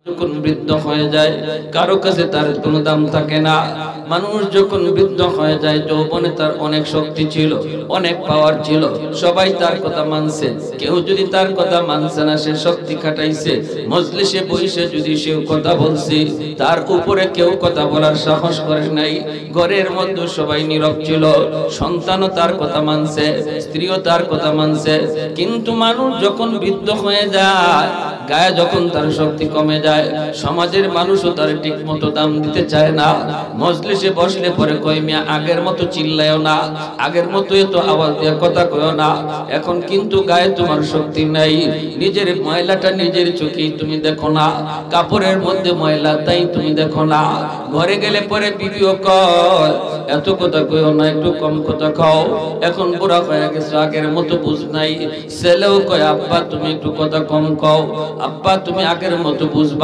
যখন বৃদ্ধ হয়ে যায় কারো কাছে তার কোনো দাম থাকে না। মানুষ যখন বৃদ্ধ হয়ে যায়, যৌবনে তার অনেক শক্তি ছিল, অনেক পাওয়ার ছিল, সবাই তার কথা মানছে। কেউ যদি তার কথা মানছে না, সে শক্তি খাটাইছে, মজলিসে বসে যদি সেও কথা বলছে, তার উপরে কেউ কথা বলার সাহস করে নাই। ঘরের মধ্যে সবাই নীরব ছিল, সন্তানও তার কথা মানছে, স্ত্রীও তার কথা মানছে। কিন্তু মানুষ যখন বৃদ্ধ হয়ে যায়, গায়ে যখন তার শক্তি কমে যায়, সমাজের মানুষও তার ঠিক মতো দাম দিতে চায় না। মজলিসে বসলে পরে কয়, মিয়া আগের মতো চিল্লায়ও না, আগের মতো এত আওয়াজ দিয়ে কথা কয়ও না, এখন কিন্তু গায়ে তোমার শক্তি নাই। নিজের ময়লাটা নিজের চোখেই তুমি দেখো না, কাপড়ের মধ্যে ময়লা তাই তুমি দেখো না। ঘরে গেলে পরে বিবিও কয়, এত কথা কয়ও না, একটু কম কথা কও, এখন বুড়া হয়ে গেছো, আগের মতো বুঝ নাই। ছেলেও কয়, আব্বা তুমি একটু কথা কম কও, আব্বা তুমি আগের মতো বুঝবা।